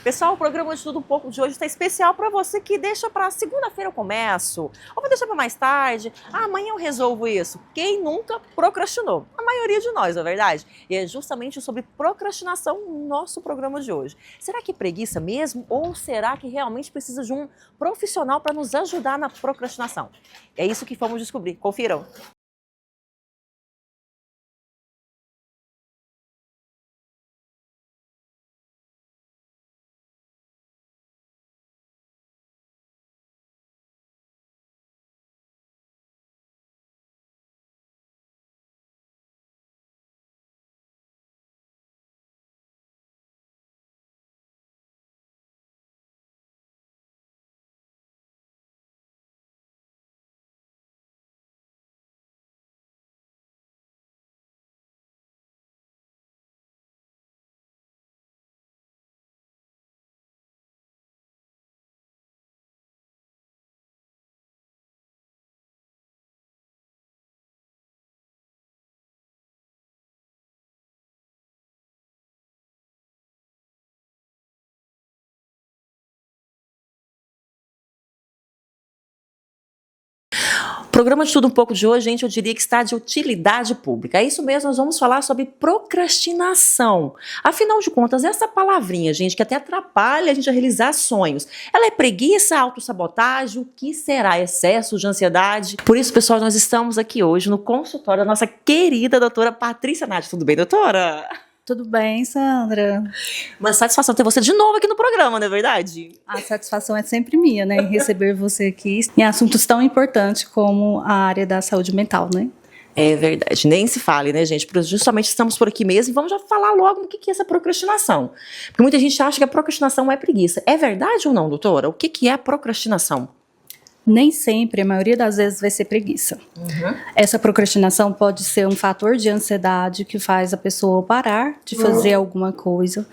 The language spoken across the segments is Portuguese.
Pessoal, o programa de Tudo Um Pouco de hoje está especial para você que deixa para segunda-feira eu começo, ou vai deixar para mais tarde, amanhã eu resolvo isso. Quem nunca procrastinou? A maioria de nós, não é verdade? E é justamente sobre procrastinação o nosso programa de hoje. Será que é preguiça mesmo ou será que realmente precisa de um profissional para nos ajudar na procrastinação? É isso que vamos descobrir. Confiram! O programa de Tudo Um Pouco de hoje, gente, eu diria que está de utilidade pública. É isso mesmo, nós vamos falar sobre procrastinação. Afinal de contas, essa palavrinha, gente, que até atrapalha a gente a realizar sonhos. Ela é preguiça, autossabotagem, o que será? Excesso de ansiedade? Por isso, pessoal, nós estamos aqui hoje no consultório da nossa querida doutora Patrícia Nath. Tudo bem, doutora? Tudo bem, Sandra? Uma satisfação ter você de novo aqui no programa, não é verdade? A satisfação é sempre minha, né? Em receber você aqui em assuntos tão importantes como a área da saúde mental, né? É verdade, nem se fale, né, gente? Justamente estamos por aqui mesmo e vamos já falar logo no que é essa procrastinação. Porque muita gente acha que a procrastinação é preguiça. É verdade ou não, doutora? O que é a procrastinação? Nem sempre, a maioria das vezes, vai ser preguiça. Essa procrastinação pode ser um fator de ansiedade que faz a pessoa parar de fazer alguma coisa.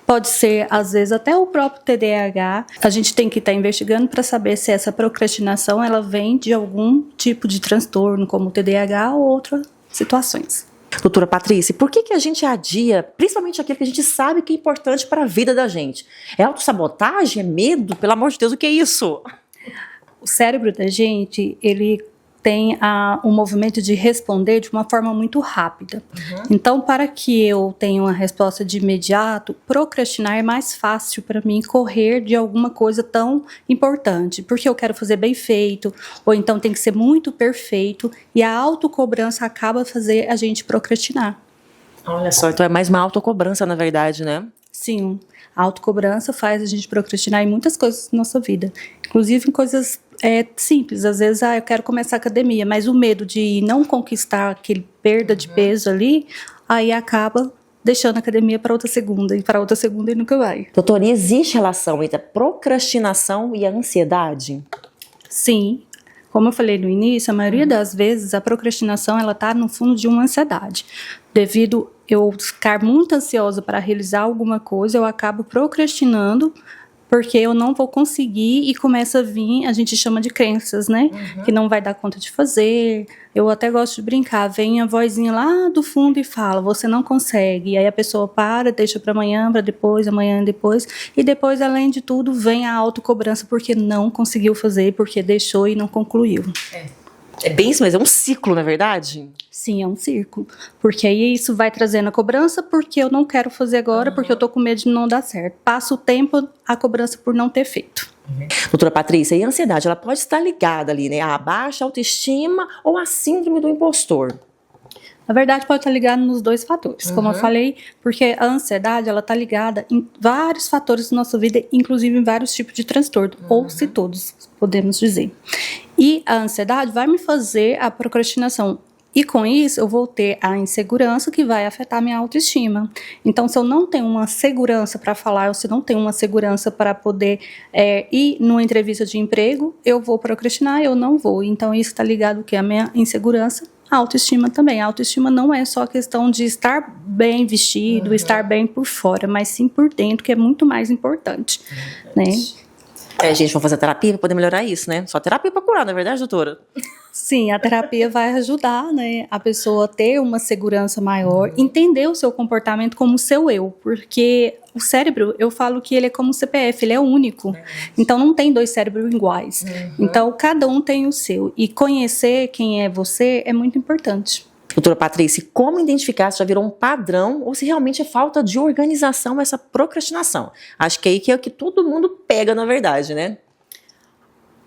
Pode ser, às vezes, até o próprio TDAH. A gente tem que estar investigando para saber se essa procrastinação ela vem de algum tipo de transtorno, como o TDAH ou outras situações. Doutora Patrícia, por que a gente adia, principalmente aquilo que a gente sabe que é importante para a vida da gente? É autossabotagem? É medo? Pelo amor de Deus, o que é isso? O cérebro da gente, ele tem um movimento de responder de uma forma muito rápida. Então, para que eu tenha uma resposta de imediato, procrastinar é mais fácil para mim correr de alguma coisa tão importante, porque eu quero fazer bem feito, ou então tem que ser muito perfeito, e a autocobrança acaba fazer a gente procrastinar. Olha só, então é mais uma autocobrança, na verdade, né? Sim, a autocobrança faz a gente procrastinar em muitas coisas da nossa vida, inclusive em coisas simples. Às vezes, eu quero começar a academia, mas o medo de não conquistar aquele perda de peso ali, aí acaba deixando a academia para outra segunda, e para outra segunda e nunca vai. Doutora, e existe relação entre a procrastinação e a ansiedade? Sim. Como eu falei no início, a maioria das vezes a procrastinação ela está no fundo de uma ansiedade. Devido eu ficar muito ansiosa para realizar alguma coisa, eu acabo procrastinando porque eu não vou conseguir e começa a vir, a gente chama de crenças, né? Que não vai dar conta de fazer. Eu até gosto de brincar, vem a vozinha lá do fundo e fala, você não consegue. E aí a pessoa para, deixa para amanhã depois. E depois, além de tudo, vem a autocobrança porque não conseguiu fazer, porque deixou e não concluiu. É bem isso, mas é um ciclo, não é verdade? Sim, é um círculo. Porque aí isso vai trazendo a cobrança porque eu não quero fazer agora, porque eu tô com medo de não dar certo. Passa o tempo, a cobrança por não ter feito. Doutora Patrícia, e a ansiedade, ela pode estar ligada ali, né? A baixa autoestima ou a síndrome do impostor? Na verdade, pode estar ligado nos dois fatores, como eu falei, porque a ansiedade, ela está ligada em vários fatores da nossa vida, inclusive em vários tipos de transtorno, ou se todos, podemos dizer. E a ansiedade vai me fazer a procrastinação. E com isso, eu vou ter a insegurança que vai afetar a minha autoestima. Então, se eu não tenho uma segurança para falar, ou se não tenho uma segurança para poder ir numa entrevista de emprego, eu vou procrastinar, eu não vou. Então, isso está ligado que a minha insegurança, a autoestima também. A autoestima não é só a questão de estar bem vestido, estar bem por fora, mas sim por dentro, que é muito mais importante, né? Gente, vamos fazer terapia para poder melhorar isso, né? Só terapia para curar, não é verdade, doutora? Sim, a terapia vai ajudar, né, a pessoa a ter uma segurança maior, entender o seu comportamento como seu eu, porque o cérebro, eu falo que ele é como o CPF, ele é único, então não tem dois cérebros iguais, então cada um tem o seu, e conhecer quem é você é muito importante. Doutora Patrícia, como identificar se já virou um padrão ou se realmente é falta de organização essa procrastinação? Acho que aí que é o que todo mundo pega, na verdade, né?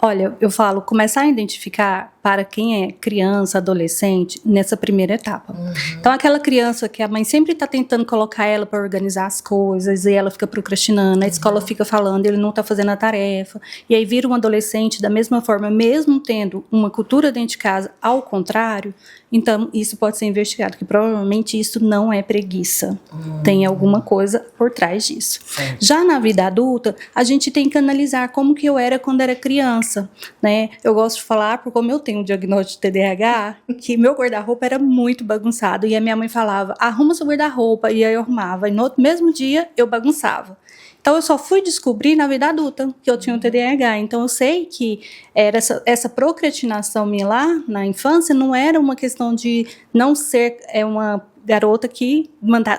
Olha, eu falo, começar a identificar para quem é criança, adolescente, nessa primeira etapa. Então, aquela criança que a mãe sempre está tentando colocar ela para organizar as coisas e ela fica procrastinando, a escola fica falando, ele não está fazendo a tarefa, e aí vira um adolescente da mesma forma, mesmo tendo uma cultura dentro de casa ao contrário, então isso pode ser investigado, que provavelmente isso não é preguiça, tem alguma coisa por trás disso. Já na vida adulta, a gente tem que analisar como que eu era quando era criança, né? Eu gosto de falar, porque como eu tenho um diagnóstico de TDAH, que meu guarda-roupa era muito bagunçado, e a minha mãe falava, arruma seu guarda-roupa, e aí eu arrumava, e no mesmo dia eu bagunçava. Então eu só fui descobrir na vida adulta que eu tinha um TDAH, então eu sei que era essa procrastinação minha lá na infância não era uma questão de não ser uma garota que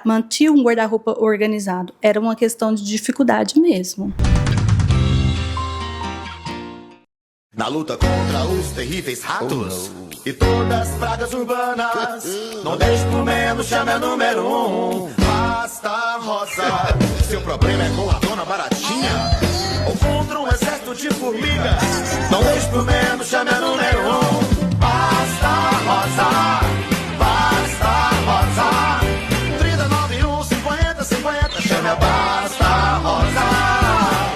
mantinha um guarda-roupa organizado, era uma questão de dificuldade mesmo. Na luta contra os terríveis ratos e todas as pragas urbanas, não deixe por menos, chame a número 1, Pasta Rosa. Seu problema é com a dona Baratinha ou contra um exército de formigas, não deixe por menos, chame a número 1, Pasta Rosa. Pasta Rosa. 391 50 50, chame a Pasta Rosa.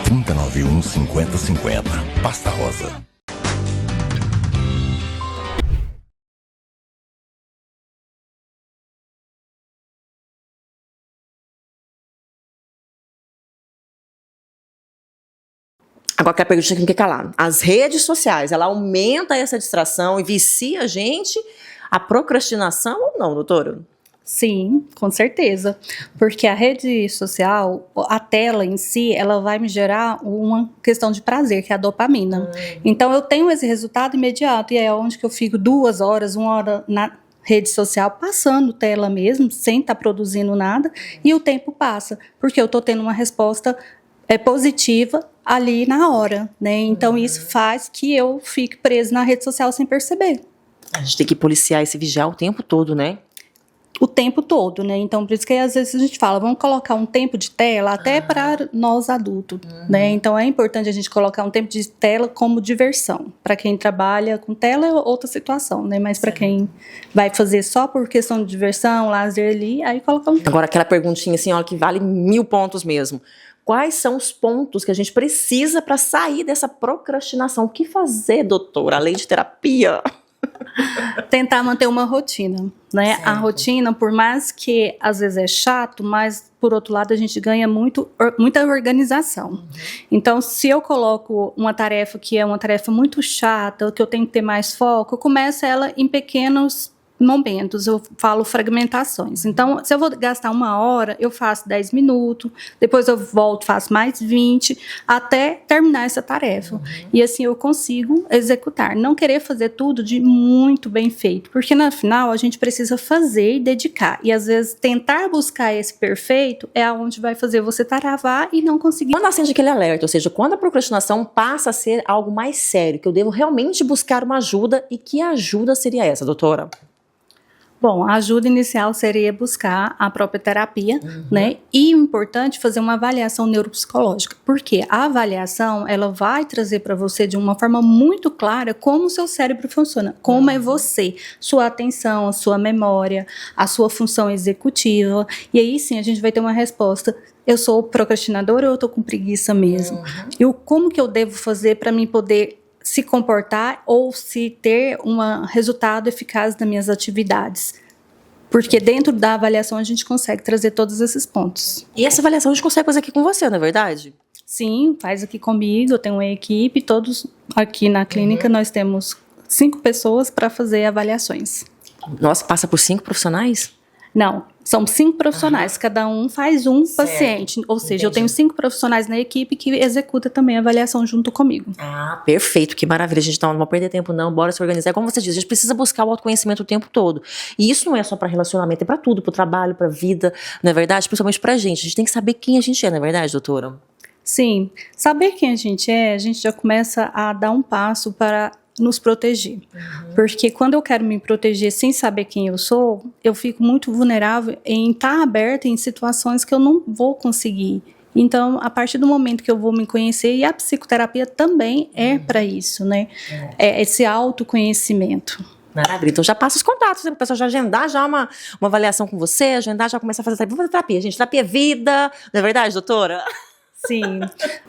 391 50 50, Pasta Rosa. Agora, aquela pergunta que não quer calar. As redes sociais, ela aumenta essa distração e vicia a gente a procrastinação ou não, doutora? Sim, com certeza, porque a rede social, a tela em si, ela vai me gerar uma questão de prazer, que é a dopamina. Então eu tenho esse resultado imediato, e é onde que eu fico 2 horas, 1 hora na rede social, passando tela mesmo, sem estar produzindo nada, e o tempo passa, porque eu estou tendo uma resposta positiva ali na hora, né? Então isso faz que eu fique preso na rede social sem perceber. A gente tem que policiar e se vigiar o tempo todo, né? O tempo todo, né? Então, por isso que às vezes a gente fala, vamos colocar um tempo de tela até para nós adultos, né? Então, é importante a gente colocar um tempo de tela como diversão. Para quem trabalha com tela é outra situação, né? Mas para quem vai fazer só por questão de diversão, lazer ali, aí coloca um tempo. Agora, aquela perguntinha assim, ó, que vale 1000 pontos mesmo. Quais são os pontos que a gente precisa para sair dessa procrastinação? O que fazer, doutora, além de terapia? Tentar manter uma rotina, né? Certo. A rotina, por mais que às vezes é chato, mas por outro lado a gente ganha muita organização. Então, se eu coloco uma tarefa que é uma tarefa muito chata, que eu tenho que ter mais foco, eu começo ela em pequenos momentos, eu falo fragmentações. Então, se eu vou gastar 1 hora, eu faço 10 minutos, depois eu volto, faço mais 20, até terminar essa tarefa. E assim eu consigo executar. Não querer fazer tudo de muito bem feito, porque no final a gente precisa fazer e dedicar. E às vezes tentar buscar esse perfeito é aonde vai fazer você travar e não conseguir. Quando acende aquele alerta, ou seja, quando a procrastinação passa a ser algo mais sério, que eu devo realmente buscar uma ajuda, e que ajuda seria essa, doutora? Bom, a ajuda inicial seria buscar a própria terapia, né? E o importante fazer uma avaliação neuropsicológica, porque a avaliação, ela vai trazer para você de uma forma muito clara como o seu cérebro funciona, como é você, sua atenção, a sua memória, a sua função executiva, e aí sim a gente vai ter uma resposta. Eu sou procrastinadora ou eu tô com preguiça mesmo? E como que eu devo fazer para mim poder se comportar ou se ter um resultado eficaz das minhas atividades. Porque dentro da avaliação a gente consegue trazer todos esses pontos. E essa avaliação a gente consegue fazer aqui com você, não é verdade? Sim, faz aqui comigo, eu tenho uma equipe, todos aqui na clínica nós temos 5 pessoas para fazer avaliações. Nossa, passa por 5 profissionais? Não, São 5 profissionais, cada um faz um Certo. paciente. Ou seja, eu Entendi. tenho 5 profissionais na equipe que executa também a avaliação junto comigo. Ah, perfeito, que maravilha. A gente não vai perder tempo não, bora se organizar. Como você diz, a gente precisa buscar o autoconhecimento o tempo todo. E isso não é só para relacionamento, é para tudo, para o trabalho, para a vida, não é verdade? Principalmente pra gente. A gente tem que saber quem a gente é, não é verdade, doutora? Sim, saber quem a gente já começa a dar um passo para nos proteger. Porque quando eu quero me proteger sem saber quem eu sou, eu fico muito vulnerável em estar aberta em situações que eu não vou conseguir. Então, a partir do momento que eu vou me conhecer, e a psicoterapia também é para isso, né? É esse autoconhecimento. Maravilha. Então já passa os contatos, né? Para o pessoal já agendar já uma avaliação com você, agendar, já começar a fazer terapia. Vamos fazer terapia, gente. Terapia é vida, não é verdade, doutora? Sim,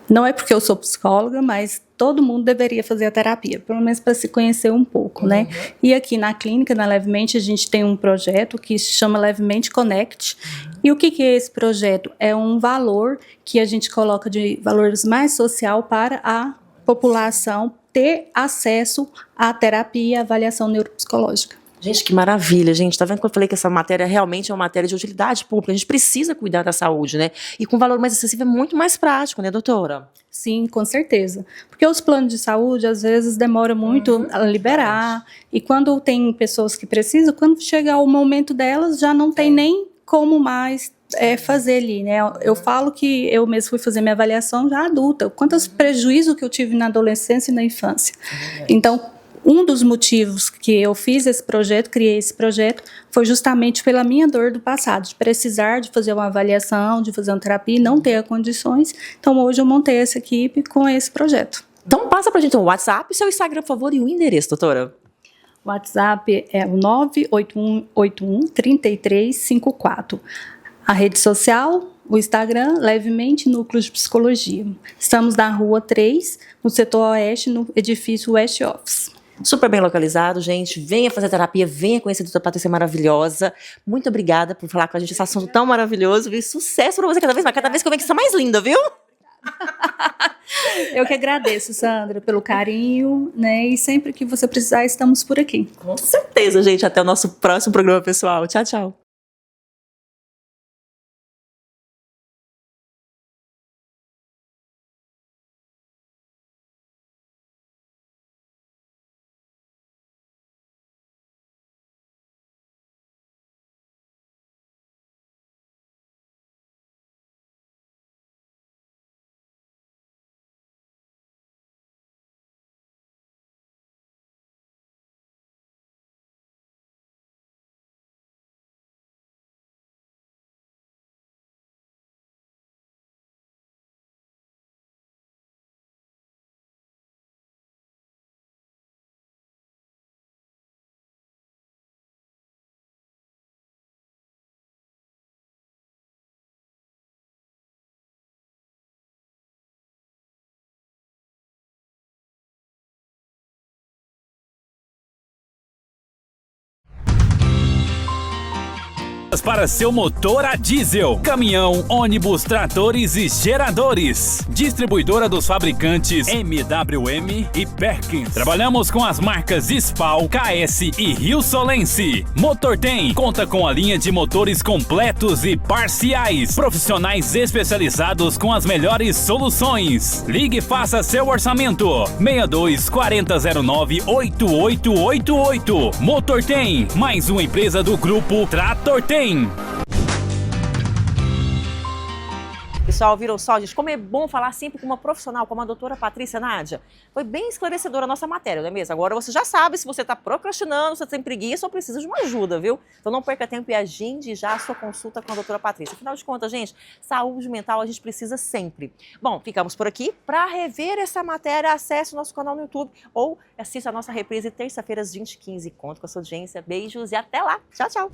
não é porque eu sou psicóloga, mas todo mundo deveria fazer a terapia, pelo menos para se conhecer um pouco, né? E aqui na clínica, na Levemente, a gente tem um projeto que se chama Levemente Connect. E o que é esse projeto? É um valor que a gente coloca de valores mais social para a população ter acesso à terapia e à avaliação neuropsicológica. Gente, que maravilha, gente. Tá vendo que eu falei que essa matéria realmente é uma matéria de utilidade pública? A gente precisa cuidar da saúde, né? E com valor mais acessível é muito mais prático, né, doutora? Sim, com certeza. Porque os planos de saúde, às vezes, demoram muito a liberar. E quando tem pessoas que precisam, quando chegar o momento delas, já não tem nem como mais fazer ali, né? Eu falo que eu mesmo fui fazer minha avaliação já adulta. Quantos prejuízos que eu tive na adolescência e na infância. Então, um dos motivos que eu fiz esse projeto, criei esse projeto, foi justamente pela minha dor do passado, de precisar de fazer uma avaliação, de fazer uma terapia e não ter condições. Então, hoje eu montei essa equipe com esse projeto. Então passa pra gente o WhatsApp, seu Instagram, por favor, e o endereço, doutora. O WhatsApp é o 981813354. A rede social, o Instagram, Levemente Núcleo de Psicologia. Estamos na Rua 3, no setor oeste, no edifício West Office. Super bem localizado, gente. Venha fazer terapia, venha conhecer a doutora Patrícia maravilhosa. Muito obrigada por falar com a gente esse assunto tão maravilhoso, viu? Sucesso pra você cada vez mais. Cada vez que eu venho, que você é mais linda, viu? Eu que agradeço, Sandra, pelo carinho, né? E sempre que você precisar, estamos por aqui. Com certeza, gente. Até o nosso próximo programa, pessoal. Tchau, tchau. Para seu motor a diesel, caminhão, ônibus, tratores e geradores. Distribuidora dos fabricantes MWM e Perkins. Trabalhamos com as marcas Spal, KS e Rio Solense. Motortem conta com a linha de motores completos e parciais. Profissionais especializados com as melhores soluções. Ligue e faça seu orçamento. 62 4009 8888. Motortem, mais uma empresa do grupo Tratortem. Pessoal, virou só, gente, como é bom falar sempre com uma profissional, como a doutora Patrícia Nádia. Foi bem esclarecedora a nossa matéria, não é mesmo? Agora você já sabe se você está procrastinando, se você tem preguiça ou precisa de uma ajuda, viu? Então não perca tempo e agende já a sua consulta com a doutora Patrícia. Afinal de contas, gente, saúde mental a gente precisa sempre. Bom, ficamos por aqui. Para rever essa matéria, acesse o nosso canal no YouTube ou assista a nossa reprise terça-feira às 20h15. Conto com a sua audiência. Beijos e até lá. Tchau, tchau.